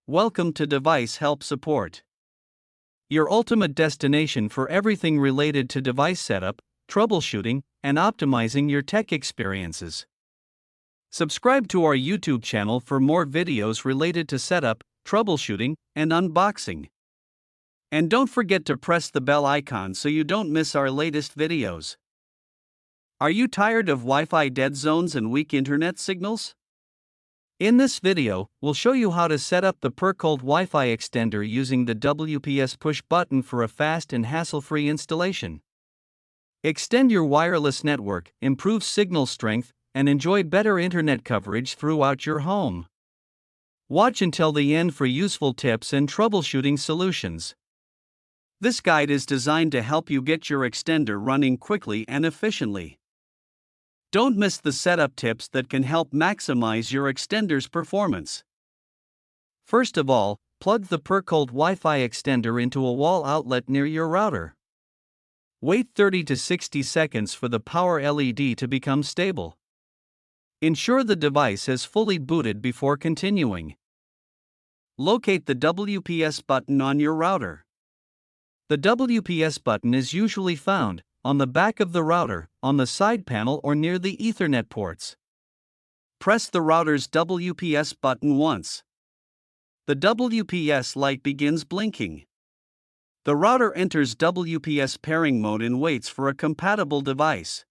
Welcome to Device Help Support, your ultimate destination for everything related to device setup, troubleshooting, and optimizing your tech experiences. Subscribe to our YouTube channel for more videos related to setup, troubleshooting, and unboxing. And don't forget to press the bell icon so you don't miss our latest videos. Are you tired of Wi-Fi dead zones and weak internet signals? In this video, we'll show you how to set up the PURCOLT Wi-Fi Extender using the WPS push button for a fast and hassle-free installation. Extend your wireless network, improve signal strength, and enjoy better internet coverage throughout your home. Watch until the end for useful tips and troubleshooting solutions. This guide is designed to help you get your extender running quickly and efficiently. Don't miss the setup tips that can help maximize your extender's performance. First of all, plug the PURCOLT Wi-Fi Extender into a wall outlet near your router. Wait 30 to 60 seconds for the power LED to become stable. Ensure the device has fully booted before continuing. Locate the WPS button on your router. The WPS button is usually found on the back of the router, on the side panel, or near the Ethernet ports. Press the router's WPS button once. The WPS light begins blinking. The router enters WPS pairing mode and waits for a compatible device.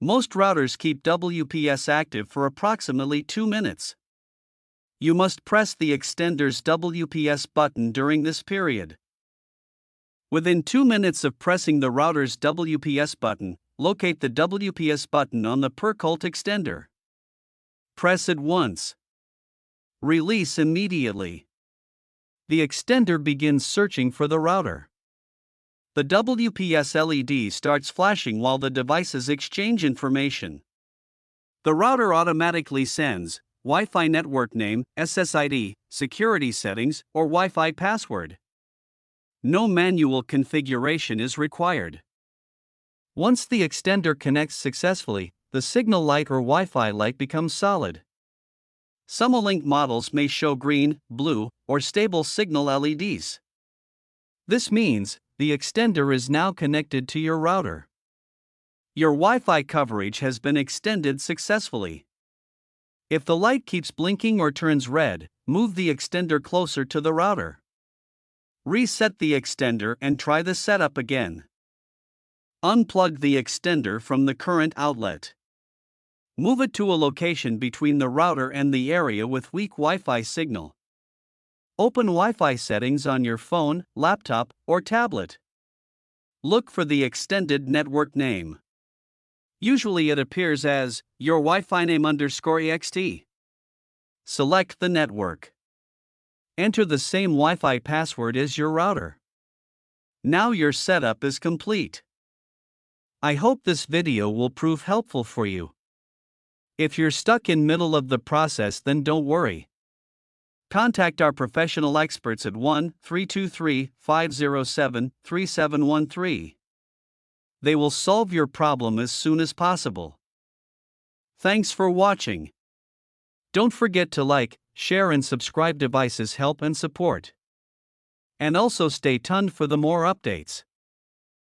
Most routers keep WPS active for approximately 2 minutes. You must press the extender's WPS button during this period. Within 2 minutes of pressing the router's WPS button, locate the WPS button on the PURCOLT Extender. Press it once. Release immediately. The extender begins searching for the router. The WPS LED starts flashing while the devices exchange information. The router automatically sends Wi-Fi network name, SSID, security settings, or Wi-Fi password. No manual configuration is required. Once the extender connects successfully, the signal light or Wi-Fi light becomes solid. Simulink models may show green, blue, or stable signal LEDs. This means the extender is now connected to your router. Your Wi-Fi coverage has been extended successfully. If the light keeps blinking or turns red, move the extender closer to the router. Reset the extender and try the setup again. Unplug the extender from the current outlet. Move it to a location between the router and the area with weak Wi-Fi signal. Open Wi-Fi settings on your phone, laptop, or tablet. Look for the extended network name. Usually it appears as your Wi-Fi name _ext. Select the network. Enter the same Wi-Fi password as your router. Now your setup is complete. I hope this video will prove helpful for you. If you're stuck in middle of the process, then don't worry. Contact our professional experts at 1-323-507-3713. They will solve your problem as soon as possible. Thanks for watching. Don't forget to like, share and subscribe. Devices Help and Support. And also stay tuned for the more updates.